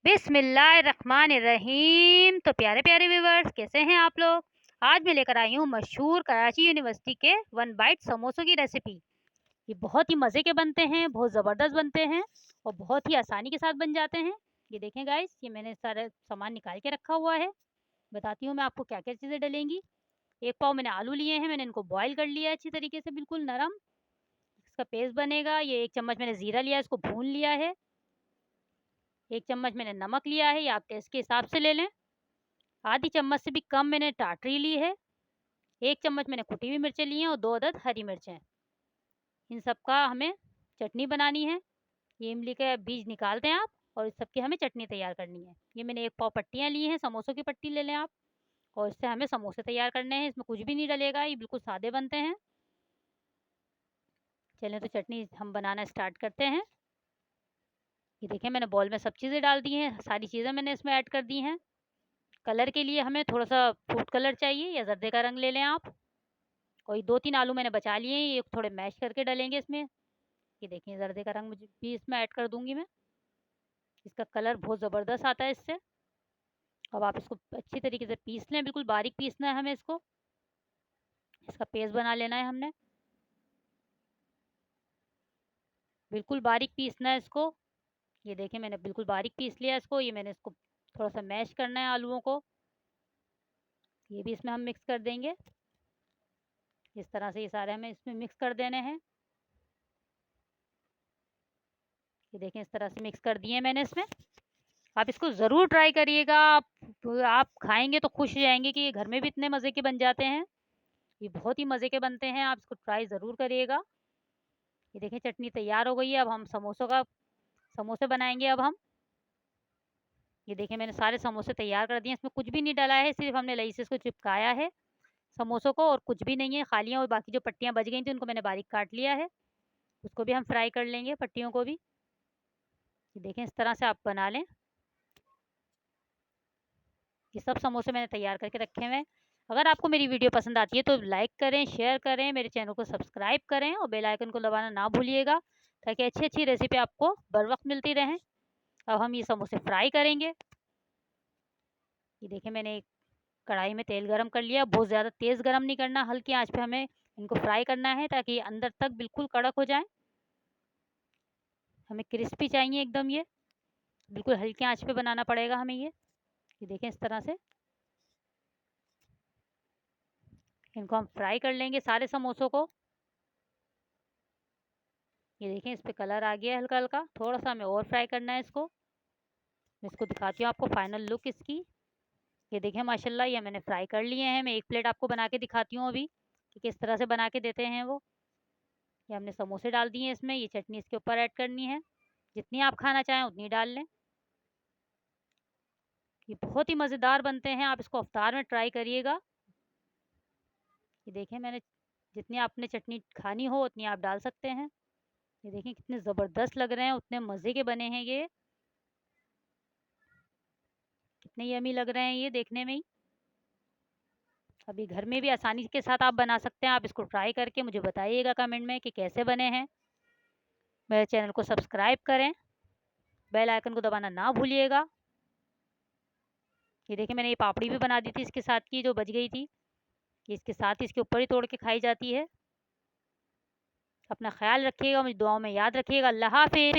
बिस्मिल्लाहिर्रहमानिर्रहीम। तो प्यारे प्यारे व्यूवर्स, कैसे हैं आप लोग। आज मैं लेकर आई हूँ मशहूर कराची यूनिवर्सिटी के वन बाइट समोसों की रेसिपी। ये बहुत ही मज़े के बनते हैं, बहुत ज़बरदस्त बनते हैं और बहुत ही आसानी के साथ बन जाते हैं। ये देखें गाइस, ये मैंने सारा सामान निकाल के रखा हुआ है। बताती हूँ मैं आपको क्या क्या चीज़ें डलेंगी। एक पाव मैंने आलू लिए हैं, मैंने इनको बॉयल कर लिया है अच्छी तरीके से, बिल्कुल नरम। इसका पेस्ट बनेगा। ये 1 चम्मच मैंने ज़ीरा लिया है, इसको भून लिया है। 1 चम्मच मैंने नमक लिया है, ये आप टेस्ट के हिसाब से ले लें। आधी चम्मच से भी कम मैंने टाटरी ली है। 1 चम्मच मैंने कुटी हुई मिर्चें ली हैं और 2 अदद हरी मिर्चें। इन सब का हमें चटनी बनानी है। ये इमली के बीज निकाल दें आप और इस सब की हमें चटनी तैयार करनी है। ये मैंने 1 पाव पट्टियाँ ली हैं, समोसों की पट्टी ले लें आप। और इससे हमें समोसे तैयार करने हैं। इसमें कुछ भी नहीं डलेगा, ये बिल्कुल सादे बनते हैं। चलें तो चटनी हम बनाना स्टार्ट करते हैं। ये देखें, मैंने बॉल में सब चीज़ें डाल दी हैं, सारी चीज़ें मैंने इसमें ऐड कर दी हैं। कलर के लिए हमें थोड़ा-सा फूड कलर चाहिए या ज़र्दे का रंग ले लें आप। और ये 2-3 आलू मैंने बचा लिए हैं, ये थोड़े मैश करके डलेंगे इसमें। ये देखिए, ज़र्दे का रंग मुझे भी इसमें ऐड कर दूँगी मैं। इसका कलर बहुत ज़बरदस्त आता है इससे। अब आप इसको अच्छी तरीके से पीस लें, बिल्कुल बारीक पीसना है हमें इसको। इसका पेस्ट बना लेना है हमने, बिल्कुल बारीक पीसना है इसको। ये देखिए, मैंने बिल्कुल बारीक पीस लिया इसको। ये मैंने इसको थोड़ा-सा मैश करना है आलूओं को। ये भी इसमें हम मिक्स कर देंगे। इस तरह से ये सारे हमें इसमें मिक्स कर देने हैं। ये देखें, इस तरह से मिक्स कर दिए मैंने इसमें। आप इसको ज़रूर ट्राई करिएगा। आप खाएँगे तो खुश हो जाएँगे कि ये घर में भी इतने मज़े के बन जाते हैं। ये बहुत ही मज़े के बनते हैं, आप इसको ट्राई ज़रूर करिएगा। ये देखिए, चटनी तैयार हो गई है। अब हम समोसे बनाएँगे अब हम। ये देखिए, मैंने सारे समोसे तैयार कर दिए हैं, इसमें कुछ भी नहीं डला है, सिर्फ़ हमने लई से इसको चिपकाया है समोसों को, और कुछ भी नहीं है, खाली है। और बाकी जो पट्टियाँ बच गई थी उनको मैंने बारीक काट लिया है, उसको भी हम फ्राई कर लेंगे, पट्टियों को भी। ये देखें, इस तरह से आप बना लें। ये सब समोसे मैंने तैयार करके रखे हुए हैं। अगर आपको मेरी वीडियो पसंद आती है तो लाइक करें, शेयर करें, मेरे चैनल को सब्सक्राइब करें और बेल आइकन को दबाना ना भूलिएगा, ताकि अच्छी-अच्छी रेसिपी आपको बर वक़्त मिलती रहें। अब हम ये समोसे फ्राई करेंगे। ये देखिए, मैंने एक कढ़ाई में तेल गरम कर लिया। बहुत ज़्यादा तेज़ गरम नहीं करना, हल्की आँच पे हमें इनको फ्राई करना है, ताकि ये अंदर तक बिल्कुल कड़क हो जाएँ। हमें क्रिस्पी चाहिए एकदम ये, बिल्कुल हल्की आँच पे बनाना पड़ेगा हमें ये। ये देखें, इस तरह से इनको हम फ्राई कर लेंगे सारे समोसों को। ये देखें, इस पे कलर आ गया है हल्का-हल्का, थोड़ा-सा हमें और फ्राई करना है इसको। मैं इसको दिखाती हूँ आपको फाइनल लुक इसकी। ये देखें, माशाल्लाह ये मैंने फ्राई कर लिए हैं। मैं एक प्लेट आपको बना के दिखाती हूँ अभी कि किस तरह से बना के देते हैं वो। ये हमने समोसे डाल दिए हैं इसमें, ये चटनी इसके ऊपर ऐड करनी है। जितनी आप खाना चाहें उतनी डाल लें। ये बहुत ही मज़ेदार बनते हैं, आप इसको इफ्तार में ट्राई करिएगा। ये देखें, मैंने जितनी आपने चटनी खानी हो उतनी आप डाल सकते हैं। ये देखें, कितने ज़बरदस्त लग रहे हैं, उतने मज़े के बने हैं ये। कितने यम्मी लग रहे हैं ये देखने में ही। अभी घर में भी आसानी के साथ आप बना सकते हैं। आप इसको ट्राई करके मुझे बताइएगा कमेंट में कि कैसे बने हैं। मेरे चैनल को सब्सक्राइब करें, बेल आइकन को दबाना ना भूलिएगा। ये देखिए, मैंने ये पापड़ी भी बना दी थी इसके साथ की, जो बच गई थी। कि इसके साथ ही इसके ऊपर ही तोड़ के खाई जाती है। अपना ख़्याल रखिएगा, मुझे दुआओं में याद रखिएगा। अल्लाह हाफ़िज़।